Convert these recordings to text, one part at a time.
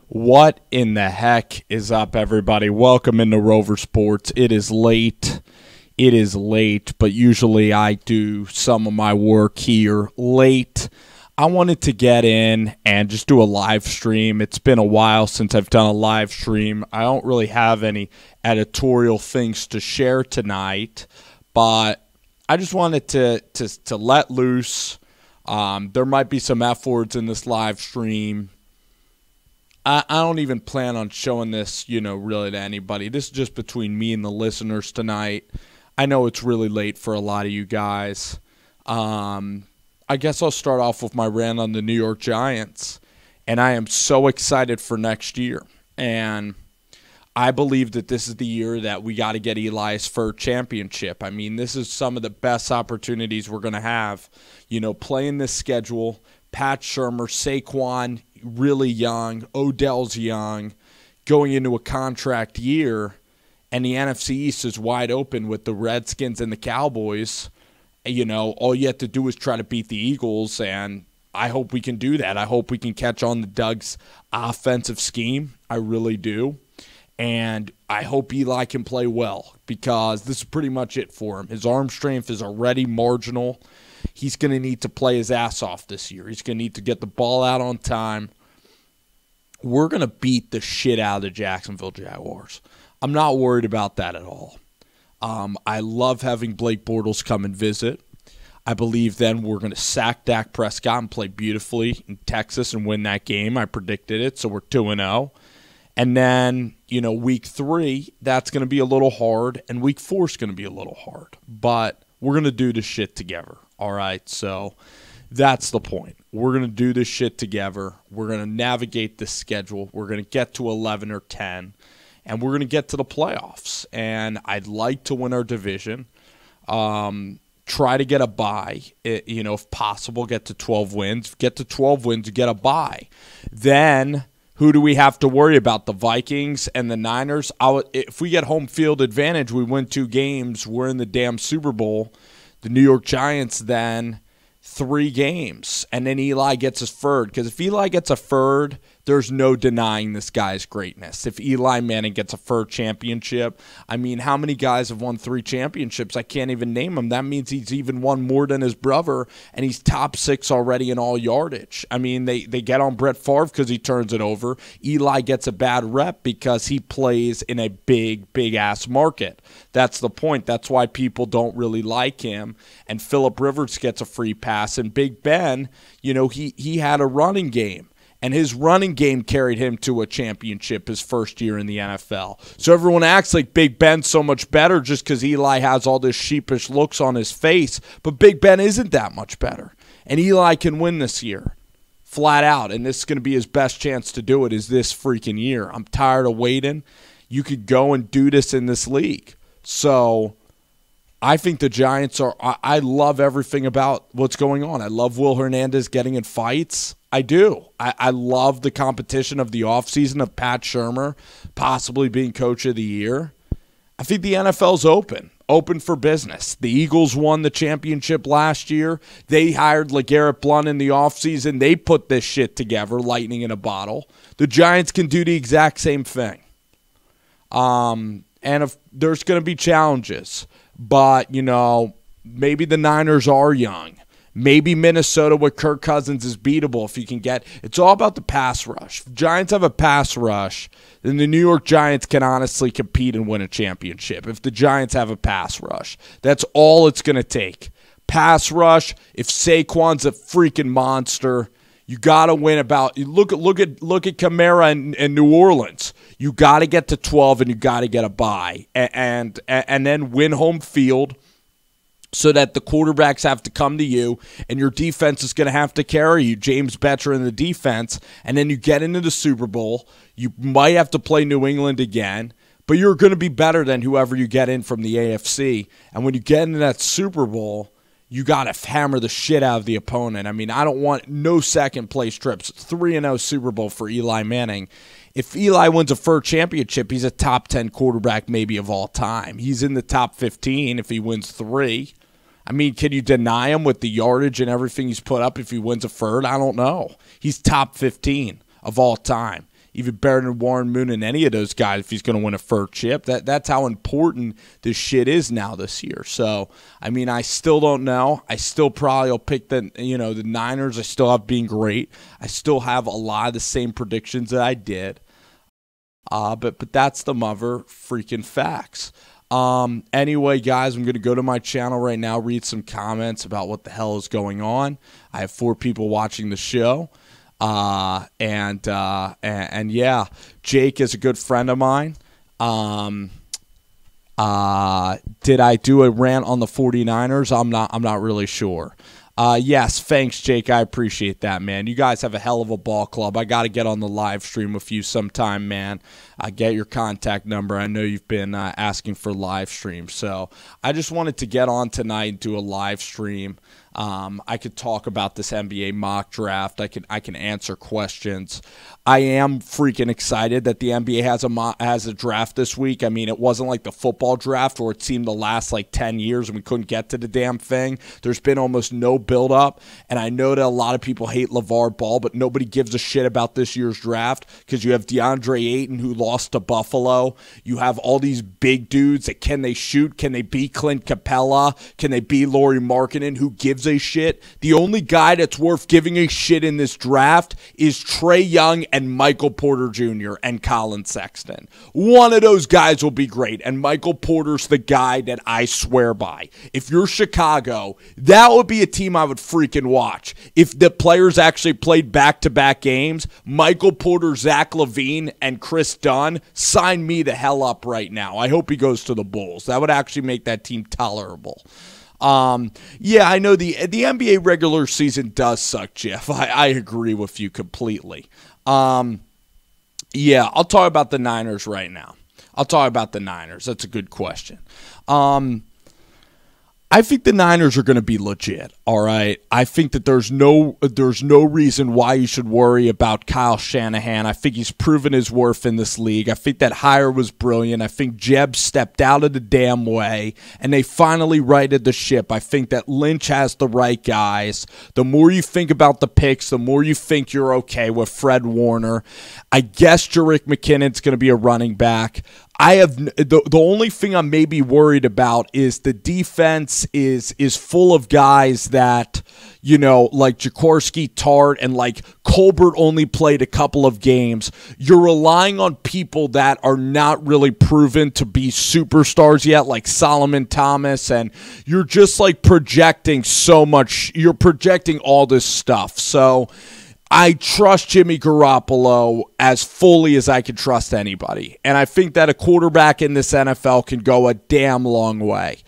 What in the heck is up, everybody? Welcome into Rover Sports. It is late. But usually I do some of my work here late. I wanted to get in and just do a live stream. It's been a while since I've done a live stream. I don't really have any editorial things to share tonight, but I just wanted to let loose. There might be some F words in this live stream. I don't even plan on showing this, really to anybody. This is just between me and the listeners tonight. I know it's really late for a lot of you guys. I guess I'll start off with my rant on the New York Giants. And I am so excited for next year. And I believe that this is the year that we got to get Eli's first championship. I mean, this is some of the best opportunities we're going to have. Playing this schedule, Pat Shurmur, Saquon, really young, Odell's young, going into a contract year, and the NFC East is wide open with the Redskins and the Cowboys. All you have to do is try to beat the Eagles, and I hope we can do that. I hope we can catch on to Doug's offensive scheme. I really do. And I hope Eli can play well, because this is pretty much it for him. His arm strength is already marginal. He's going to need to play his ass off this year. He's going to need to get the ball out on time. We're going to beat the shit out of the Jacksonville Jaguars. I'm not worried about that at all. I love having Blake Bortles come and visit. I believe then we're going to sack Dak Prescott and play beautifully in Texas and win that game. I predicted it, so we're 2-0. And then, week 3, that's going to be a little hard, and week 4 is going to be a little hard. But we're going to do this shit together, all right? So that's the point. We're going to do this shit together. We're going to navigate this schedule. We're going to get to 11 or 10, and we're going to get to the playoffs. And I'd like to win our division, try to get a bye, if possible, get to 12 wins. Get to 12 wins, get a bye. Then who do we have to worry about? The Vikings and the Niners? If we get home field advantage, we win 2 games, we're in the damn Super Bowl. The New York Giants then 3 games, and then Eli gets his third. Because if Eli gets a third, there's no denying this guy's greatness. If Eli Manning gets a third championship, I mean, how many guys have won 3 championships? I can't even name them. That means he's even won more than his brother, and he's top 6 already in all yardage. I mean, they get on Brett Favre because he turns it over. Eli gets a bad rep because he plays in a big-ass market. That's the point. That's why people don't really like him. And Phillip Rivers gets a free pass. And Big Ben, he had a running game. And his running game carried him to a championship his first year in the NFL. So everyone acts like Big Ben's so much better just because Eli has all this sheepish looks on his face. But Big Ben isn't that much better. And Eli can win this year, flat out. And this is going to be his best chance to do it is this freaking year. I'm tired of waiting. You could go and do this in this league. So I think the Giants I love everything about what's going on. I love Will Hernandez getting in fights. I do. I love the competition of the offseason of Pat Shurmur possibly being coach of the year. I think the NFL's open for business. The Eagles won the championship last year. They hired LeGarrette Blount in the offseason. They put this shit together, lightning in a bottle. The Giants can do the exact same thing. And if there's going to be challenges. But, maybe the Niners are young. Maybe Minnesota with Kirk Cousins is beatable if you can get. It's all about the pass rush. If Giants have a pass rush, then the New York Giants can honestly compete and win a championship. If the Giants have a pass rush, that's all it's going to take. Pass rush. If Saquon's a freaking monster, you got to win about. Look at Kamara in New Orleans. You got to get to 12 and you got to get a bye and then win home field, so that the quarterbacks have to come to you and your defense is going to have to carry you. James Bettcher in the defense, and then you get into the Super Bowl. You might have to play New England again, but you're going to be better than whoever you get in from the AFC. And when you get into that Super Bowl, you got to hammer the shit out of the opponent. I mean, I don't want no second-place trips. 3-0 Super Bowl for Eli Manning. If Eli wins a first championship, he's a top 10 quarterback maybe of all time. He's in the top 15 if he wins 3. I mean, can you deny him with the yardage and everything he's put up if he wins a third? I don't know. He's top 15 of all time. even better than Warren Moon and any of those guys if he's going to win a first chip. That's how important this shit is now this year. So, I mean, I still don't know. I still probably will pick the Niners. I still have being great. I still have a lot of the same predictions that I did. But that's the mother freaking facts. Anyway, guys, I'm going to go to my channel right now, read some comments about what the hell is going on. I have 4 people watching the show. And yeah, Jake is a good friend of mine. Did I do a rant on the 49ers? I'm not really sure. Yes, thanks, Jake. I appreciate that, man. You guys have a hell of a ball club. I got to get on the live stream with you sometime, man. Get your contact number. I know you've been asking for live streams. So I just wanted to get on tonight and do a live stream. I could talk about this NBA mock draft. I can answer questions. I am freaking excited that the NBA has a draft this week. I mean, it wasn't like the football draft where it seemed to last like 10 years and we couldn't get to the damn thing. There's been almost no build-up, and I know that a lot of people hate LeVar Ball, but nobody gives a shit about this year's draft because you have DeAndre Ayton, who lost to Buffalo. You have all these big dudes that can they shoot? Can they be Clint Capella? Can they be Lauri Markkanen? Who gives a shit? The only guy that's worth giving a shit in this draft is Trae Young and Michael Porter Jr. and Colin Sexton. One of those guys will be great, and Michael Porter's the guy that I swear by. If you're Chicago, that would be a team I would freaking watch. If the players actually played back-to-back games, Michael Porter, Zach LaVine, and Chris Dunn, sign me the hell up right now. I hope he goes to the Bulls. That would actually make that team tolerable. Yeah, I know the NBA regular season does suck, Jeff. I agree with you completely. Yeah, I'll talk about the Niners right now. I'll talk about the Niners. That's a good question. I think the Niners are going to be legit, all right? I think that there's no reason why you should worry about Kyle Shanahan. I think he's proven his worth in this league. I think that hire was brilliant. I think Jeb stepped out of the damn way, and they finally righted the ship. I think that Lynch has the right guys. The more you think about the picks, the more you think you're okay with Fred Warner. I guess Jerick McKinnon's going to be a running back. I have the only thing I'm maybe worried about is the defense is full of guys that, you know, like Jaworski, Tart, and like Colbert only played a couple of games. You're relying on people that are not really proven to be superstars yet, like Solomon Thomas, and you're just like projecting so much. You're projecting all this stuff. So I trust Jimmy Garoppolo as fully as I can trust anybody. And I think that a quarterback in this NFL can go a damn long way.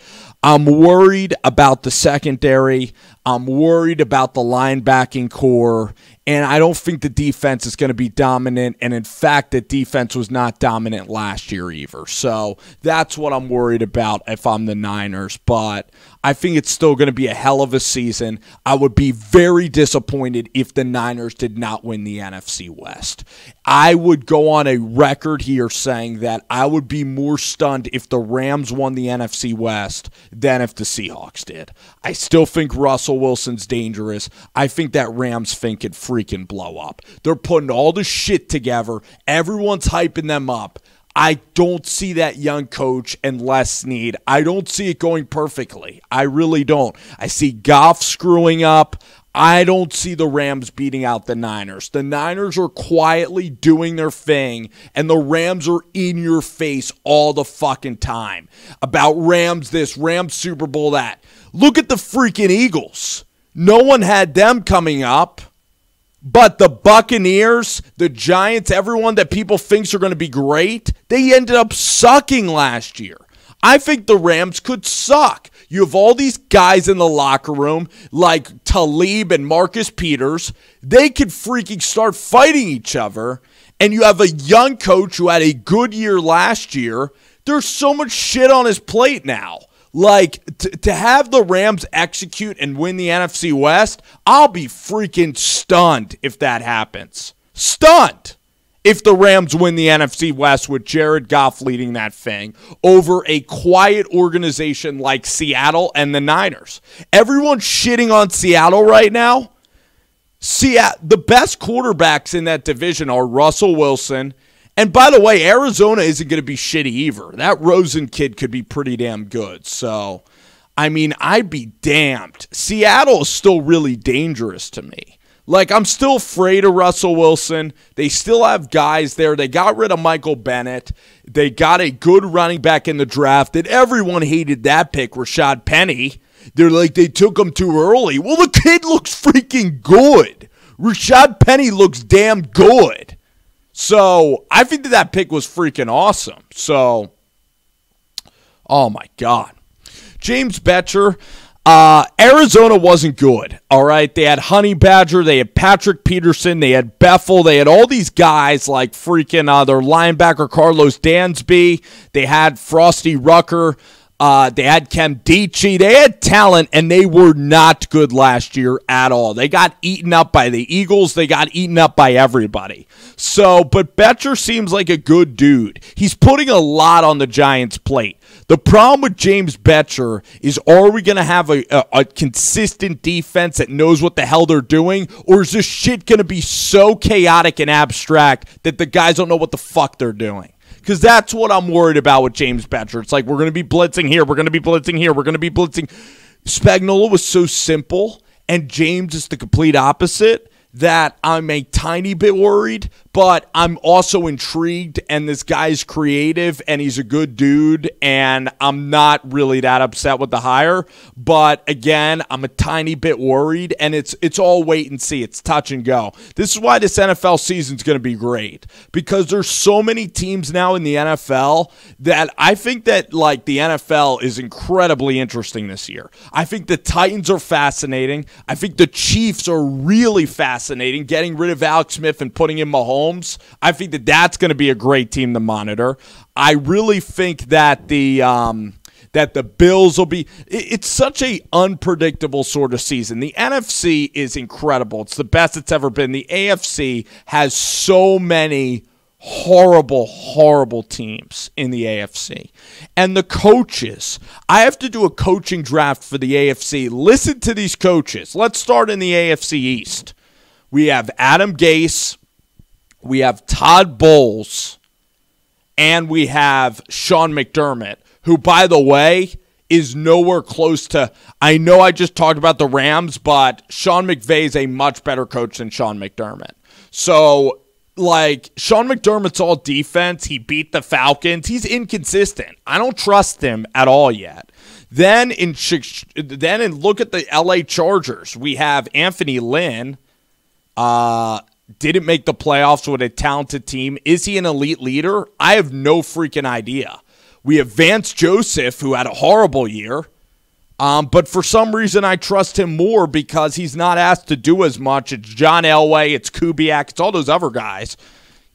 I'm worried about the secondary. I'm worried about the linebacking core. And I don't think the defense is going to be dominant. And in fact, the defense was not dominant last year either. So that's what I'm worried about if I'm the Niners. But I think it's still going to be a hell of a season. I would be very disappointed if the Niners did not win the NFC West. I would go on a record here saying that I would be more stunned if the Rams won the NFC West than if the Seahawks did. I still think Russell Wilson's dangerous. I think that Rams thing could freaking blow up. They're putting all the shit together. Everyone's hyping them up. I don't see that young coach and Les Snead. I don't see it going perfectly. I really don't. I see Goff screwing up. I don't see the Rams beating out the Niners. The Niners are quietly doing their thing, and the Rams are in your face all the fucking time about Rams this, Rams Super Bowl that. Look at the freaking Eagles. No one had them coming up. But the Buccaneers, the Giants, everyone that people thinks are going to be great, they ended up sucking last year. I think the Rams could suck. You have all these guys in the locker room like Talib and Marcus Peters. They could freaking start fighting each other. And you have a young coach who had a good year last year. There's so much shit on his plate now. Like, to have the Rams execute and win the NFC West, I'll be freaking stunned if that happens. Stunned if the Rams win the NFC West with Jared Goff leading that thing over a quiet organization like Seattle and the Niners. Everyone's shitting on Seattle right now. See, the best quarterbacks in that division are Russell Wilson. And by the way, Arizona isn't going to be shitty either. That Rosen kid could be pretty damn good. So, I mean, I'd be damned. Seattle is still really dangerous to me. Like, I'm still afraid of Russell Wilson. They still have guys there. They got rid of Michael Bennett. They got a good running back in the draft. And everyone hated that pick, Rashad Penny. They're like, they took him too early. Well, the kid looks freaking good. Rashad Penny looks damn good. So, I think that pick was freaking awesome. So, oh my God. James Betcher, Arizona wasn't good, all right? They had Honey Badger, they had Patrick Peterson, they had Bethel, they had all these guys like freaking their linebacker Carlos Dansby, they had Frosty Rucker, they had Kem Dichie, they had talent, and they were not good last year at all. They got eaten up by the Eagles, they got eaten up by everybody. So, but Betcher seems like a good dude. He's putting a lot on the Giants' plate. The problem with James Betcher is, are we going to have a consistent defense that knows what the hell they're doing, or is this shit going to be so chaotic and abstract that the guys don't know what the fuck they're doing? Because that's what I'm worried about with James Betcher. It's like, we're going to be blitzing here, we're going to be blitzing here, we're going to be blitzing. Spagnuolo was so simple, and James is the complete opposite, that I'm a tiny bit worried, but I'm also intrigued, and this guy's creative, and he's a good dude, and I'm not really that upset with the hire. But again, I'm a tiny bit worried, and it's all wait and see. It's touch and go. This is why this NFL season's going to be great, because there's so many teams now in the NFL that I think that, like, the NFL is incredibly interesting this year. I think the Titans are fascinating. I think the Chiefs are really fascinating, getting rid of Alex Smith and putting in Mahomes. I think that that's going to be a great team to monitor. I really think that the Bills will be. It's such a unpredictable sort of season. The NFC is incredible. It's the best it's ever been. The AFC has so many horrible teams in the AFC. And the coaches, I have to do a coaching draft for the AFC. Listen to these coaches. Let's start in the AFC East. We have Adam Gase, we have Todd Bowles, and we have Sean McDermott, who, by the way, is nowhere close to, I know I just talked about the Rams, but Sean McVay is a much better coach than Sean McDermott. So, like, Sean McDermott's all defense. He beat the Falcons. He's inconsistent. I don't trust him at all yet. Then look at the LA Chargers. We have Anthony Lynn. Didn't make the playoffs with a talented team. Is he an elite leader? I have no freaking idea. We have Vance Joseph, who had a horrible year. But for some reason, I trust him more because he's not asked to do as much. It's John Elway, it's Kubiak, it's all those other guys.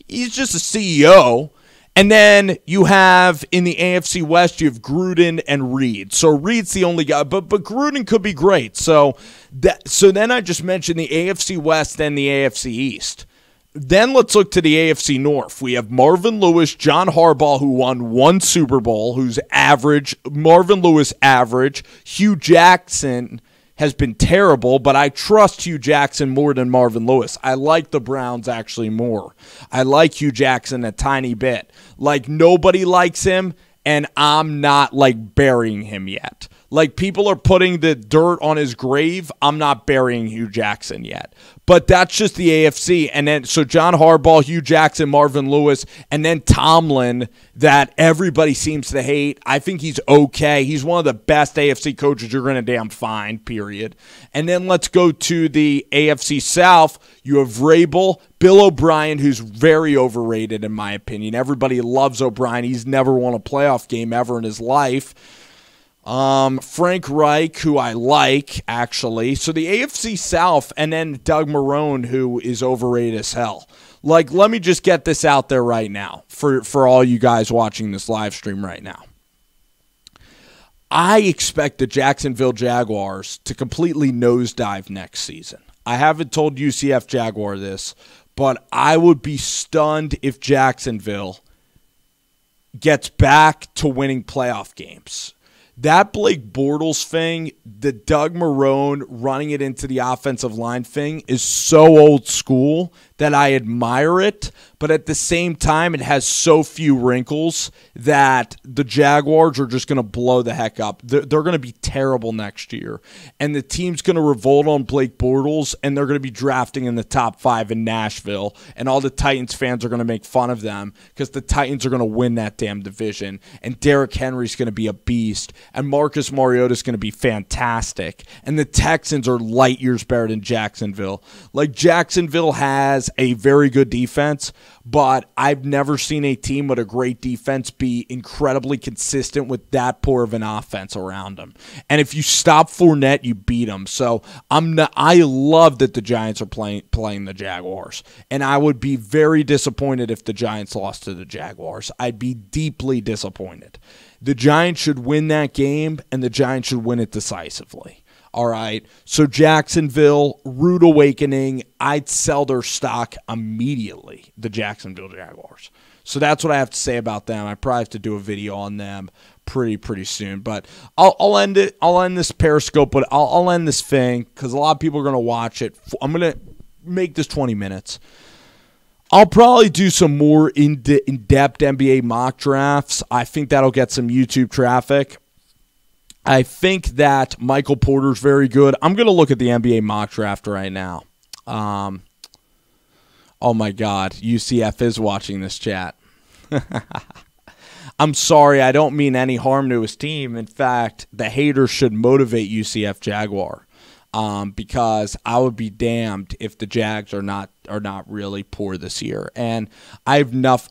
He's just a CEO. And then you have, in the AFC West, you have Gruden and Reed. So Reed's the only guy, but Gruden could be great. So then I just mentioned the AFC West and the AFC East. Then let's look to the AFC North. We have Marvin Lewis, John Harbaugh, who won one Super Bowl, who's average. Marvin Lewis, average. Hugh Jackson has been terrible, but I trust Hugh Jackson more than Marvin Lewis. I like the Browns actually more. I like Hugh Jackson a tiny bit. Like, nobody likes him, and I'm not, like, burying him yet. Like, people are putting the dirt on his grave. I'm not burying Hugh Jackson yet. But that's just the AFC. And then, so John Harbaugh, Hugh Jackson, Marvin Lewis, and then Tomlin, that everybody seems to hate. I think he's okay. He's one of the best AFC coaches you're going to damn find, period. And then let's go to the AFC South. You have Vrabel, Bill O'Brien, who's very overrated in my opinion. Everybody loves O'Brien. He's never won a playoff game ever in his life. Frank Reich, who I like, actually. So the AFC South, and then Doug Marrone, who is overrated as hell. Like, let me just get this out there right now for all you guys watching this live stream right now. I expect the Jacksonville Jaguars to completely nosedive next season. I haven't told UCF Jaguar this, but I would be stunned if Jacksonville gets back to winning playoff games. That Blake Bortles thing, the Doug Marrone running it into the offensive line thing is so old school that I admire it, but at the same time, it has so few wrinkles that the Jaguars are just going to blow the heck up. They're going to be terrible next year, and the team's going to revolt on Blake Bortles, and they're going to be drafting in the top 5 in Nashville, and all the Titans fans are going to make fun of them because the Titans are going to win that damn division, and Derrick Henry's going to be a beast, and Marcus Mariota's going to be fantastic, and the Texans are light years better than Jacksonville. Like, Jacksonville has a very good defense, but I've never seen a team with a great defense be incredibly consistent with that poor of an offense around them. And if you stop Fournette, you beat them. So I love that the Giants are playing the Jaguars, and I would be very disappointed if the Giants lost to the Jaguars. I'd be deeply disappointed. The Giants should win that game, and the Giants should win it decisively. All right, so Jacksonville, rude awakening. I'd sell their stock immediately, the Jacksonville Jaguars. So that's what I have to say about them. I probably have to do a video on them pretty soon. But I'll end it. I'll end this Periscope, but I'll end this thing because a lot of people are going to watch it. I'm going to make this 20 minutes. I'll probably do some more in-depth NBA mock drafts. I think that'll get some YouTube traffic. I think that Michael Porter's very good. I'm going to look at the NBA mock draft right now. Oh, my God. UCF is watching this chat. I'm sorry. I don't mean any harm to his team. In fact, the haters should motivate UCF Jaguar because I would be damned if the Jags are not really poor this year. And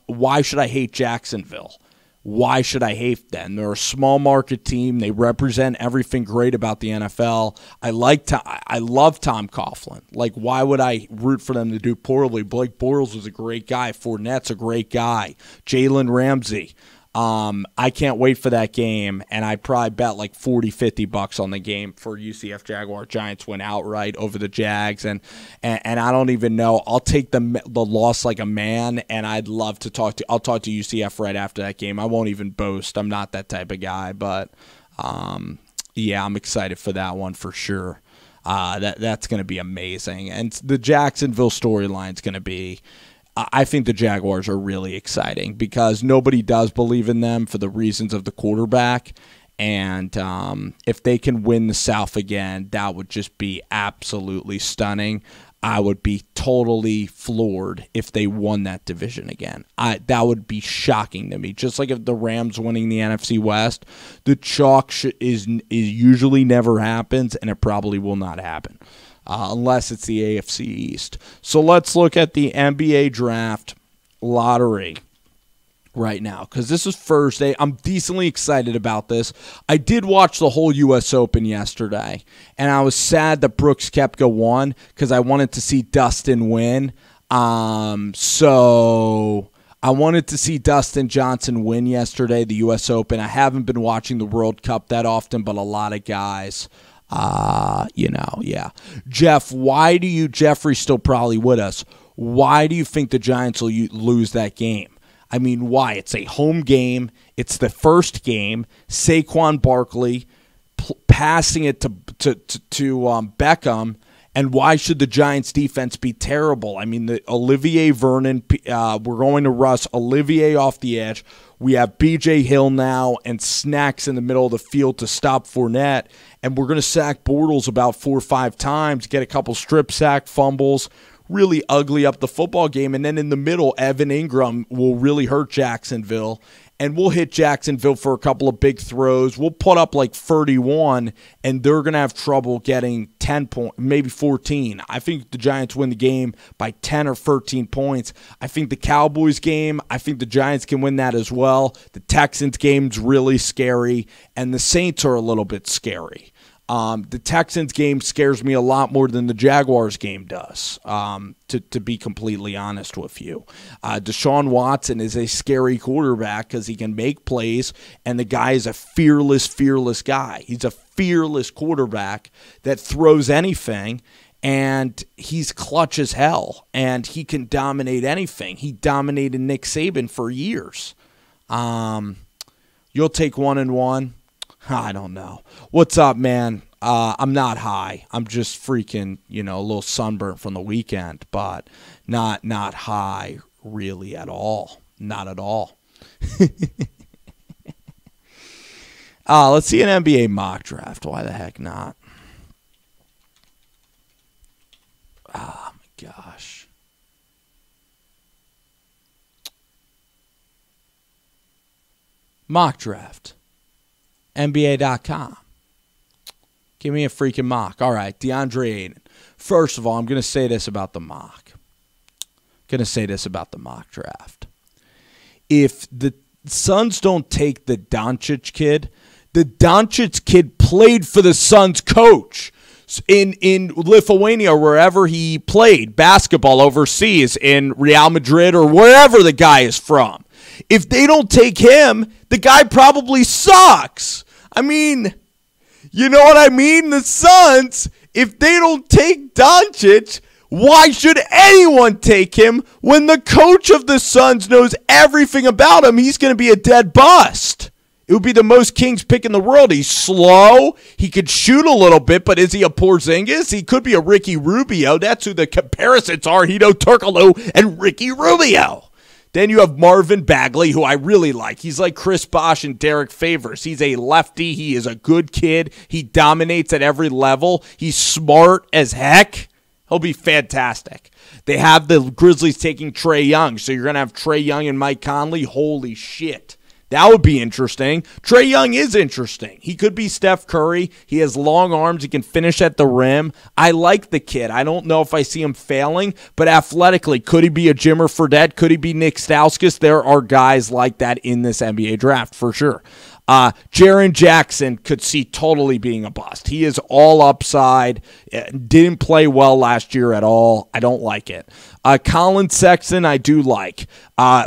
why should I hate Jacksonville? Why should I hate them? They're a small market team. They represent everything great about the NFL. I love Tom Coughlin. Like, why would I root for them to do poorly? Blake Bortles was a great guy. Fournette's a great guy. Jalen Ramsey. I can't wait for that game, and I probably bet like $40-50 on the game for UCF Jaguar. Giants win outright over the Jags, and I don't even know. I'll take the loss like a man, and I'll talk to UCF right after that game. I won't even boast. I'm not that type of guy, but yeah, I'm excited for that one for sure. That's going to be amazing, and the Jacksonville storyline is going to be. I think the Jaguars are really exciting because nobody does believe in them for the reasons of the quarterback. And if they can win the South again, that would just be absolutely stunning. I would be totally floored if they won that division again. That would be shocking to me. Just like if the Rams winning the NFC West, the chalk is usually never happens, and it probably will not happen. Unless it's the AFC East. So let's look at the NBA draft lottery right now because this is Thursday. I'm decently excited about this. I did watch the whole U.S. Open yesterday, and I was sad that Brooks Koepka won because I wanted to see Dustin win. So I wanted to see Dustin Johnson win yesterday, the U.S. Open. I haven't been watching the World Cup that often, but a lot of guys... yeah. Jeff, Jeffrey's still probably with us. Why do you think the Giants will lose that game? I mean, why? It's a home game. It's the first game. Saquon Barkley passing it to Beckham. And why should the Giants defense be terrible? I mean, the Olivier Vernon, we're going to Russ, Olivier off the edge. We have B.J. Hill now and Snacks in the middle of the field to stop Fournette. And we're going to sack Bortles about 4 or 5 times, get a couple strip sack fumbles, really ugly up the football game. And then in the middle, Evan Ingram will really hurt Jacksonville. And we'll hit Jacksonville for a couple of big throws. We'll put up like 31, and they're going to have trouble getting 10 points, maybe 14. I think the Giants win the game by 10 or 13 points. I think the Cowboys game, I think the Giants can win that as well. The Texans game's really scary, and the Saints are a little bit scary. The Texans game scares me a lot more than the Jaguars game does, to be completely honest with you. Deshaun Watson is a scary quarterback because he can make plays, and the guy is a fearless guy. He's a fearless quarterback that throws anything, and he's clutch as hell, and he can dominate anything. He dominated Nick Saban for years. You'll take 1-1. I don't know. What's up, man? I'm not high. I'm just freaking, a little sunburnt from the weekend, but not high really at all. Not at all. Let's see an NBA mock draft. Why the heck not? Oh, my gosh. Mock draft. NBA.com. Give me a freaking mock. All right, DeAndre Ayton. First of all, I'm going to say this about the mock. Draft. If the Suns don't take the Doncic kid played for the Suns coach in Lithuania, wherever he played basketball overseas, in Real Madrid or wherever the guy is from. If they don't take him, the guy probably sucks. I mean, you know what I mean? The Suns, if they don't take Doncic, why should anyone take him when the coach of the Suns knows everything about him? He's going to be a dead bust. It would be the most Kings pick in the world. He's slow. He could shoot a little bit, but is he a Porzingis? He could be a Ricky Rubio. That's who the comparisons are, Hedo Turkoglu and Ricky Rubio. Then you have Marvin Bagley, who I really like. He's like Chris Bosh and Derek Favors. He's a lefty. He is a good kid. He dominates at every level. He's smart as heck. He'll be fantastic. They have the Grizzlies taking Trae Young, so you're going to have Trae Young and Mike Conley. Holy shit. That would be interesting. Trae Young is interesting. He could be Steph Curry. He has long arms. He can finish at the rim. I like the kid. I don't know if I see him failing, but athletically, could he be a Jimmer Fredette? Could he be Nick Stauskas? There are guys like that in this NBA draft for sure. Jaren Jackson could see totally being a bust. He is all upside. Didn't play well last year at all. I don't like it. Colin Sexton, I do like.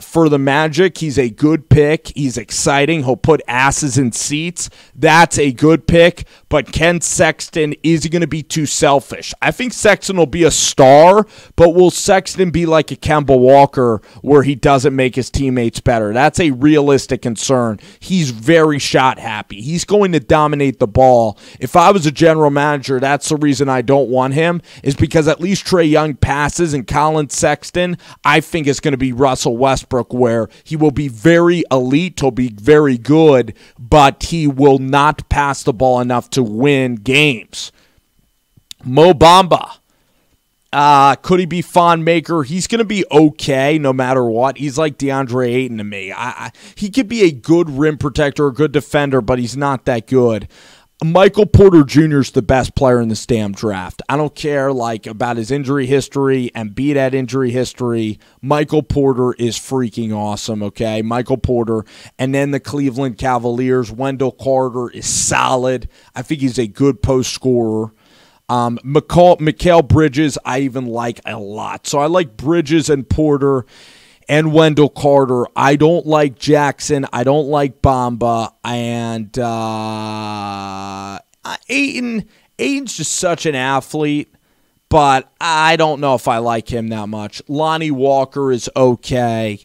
For the Magic, he's a good pick. He's exciting. He'll put asses in seats. That's a good pick. But Ken Sexton, is he going to be too selfish? I think Sexton will be a star, but will Sexton be like a Kemba Walker where he doesn't make his teammates better? That's a realistic concern. He's very shot happy. He's going to dominate the ball. If I was a general manager, that's the reason I don't want him, is because at least Trae Young passes, and Colin Sexton, I think, is going to be Russell Westbrook, where he will be very elite, he'll be very good, but he will not pass the ball enough to win games. Mo Bamba. Could he be Fawn Maker? He's going to be okay no matter what. He's like DeAndre Ayton to me. He could be a good rim protector, a good defender, but he's not that good. Michael Porter Jr. is the best player in this damn draft. I don't care about his injury history and beat that injury history. Michael Porter is freaking awesome, okay? Michael Porter. And then the Cleveland Cavaliers. Wendell Carter is solid. I think he's a good post scorer. Mikal Bridges, I even like a lot. So I like Bridges and Porter and Wendell Carter. I don't like Jackson. I don't like Bamba. And Ayton's just such an athlete, but I don't know if I like him that much. Lonnie Walker is okay.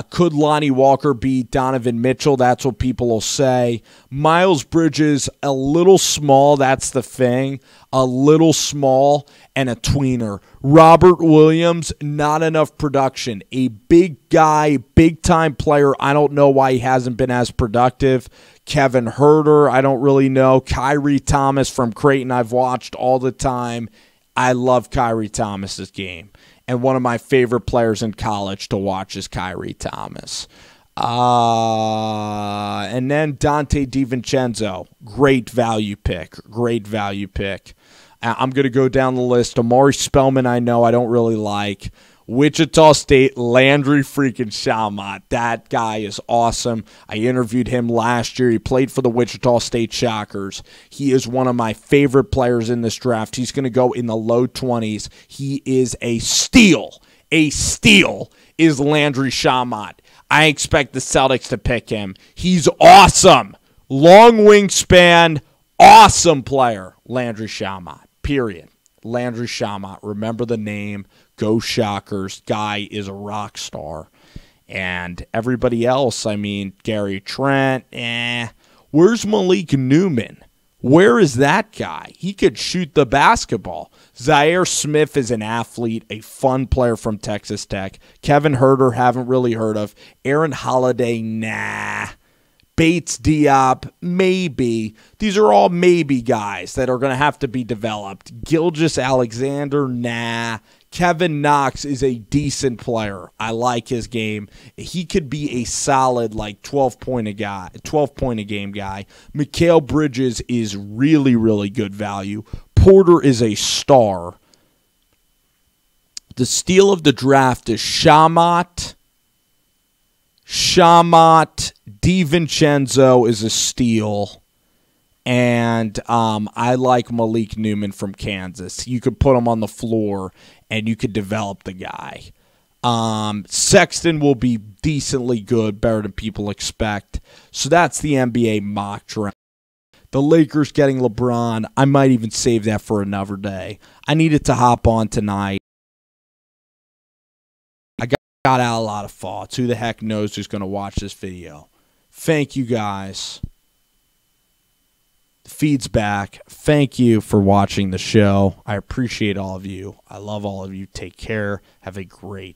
Could Lonnie Walker be Donovan Mitchell? That's what people will say. Miles Bridges, a little small, that's the thing. A little small and a tweener. Robert Williams, not enough production. A big guy, big-time player. I don't know why he hasn't been as productive. Kevin Huerter, I don't really know. Kyrie Thomas from Creighton, I've watched all the time. I love Kyrie Thomas's game. And one of my favorite players in college to watch is Kyrie Thomas. And then Dante DiVincenzo, great value pick. Great value pick. I'm going to go down the list. Amari Spellman, I know I don't really like. Wichita State, Landry freaking Shamet. That guy is awesome. I interviewed him last year. He played for the Wichita State Shockers. He is one of my favorite players in this draft. He's going to go in the low 20s. He is a steal. A steal is Landry Shamet. I expect the Celtics to pick him. He's awesome. Long wingspan, awesome player, Landry Shamet, period. Landry Shamet, remember the name. Go Shockers. Guy is a rock star. And everybody else, I mean, Gary Trent, Where's Malik Newman? Where is that guy? He could shoot the basketball. Zaire Smith is an athlete, a fun player from Texas Tech. Kevin Huerter, haven't really heard of. Aaron Holiday, nah. Bates Diop, maybe. These are all maybe guys that are going to have to be developed. Gilgeous Alexander, nah. Kevin Knox is a decent player. I like his game. He could be a solid 12-point a game guy. Mikal Bridges is really, really good value. Porter is a star. The steal of the draft is Shamat DiVincenzo is a steal. And I like Malik Newman from Kansas. You could put him on the floor, and you could develop the guy. Sexton will be decently good, better than people expect. So that's the NBA mock draft. The Lakers getting LeBron, I might even save that for another day. I needed to hop on tonight. I got out a lot of thoughts. Who the heck knows who's going to watch this video? Thank you, guys. The feed's back. Thank you for watching the show. I appreciate all of you. I love all of you. Take care. Have a great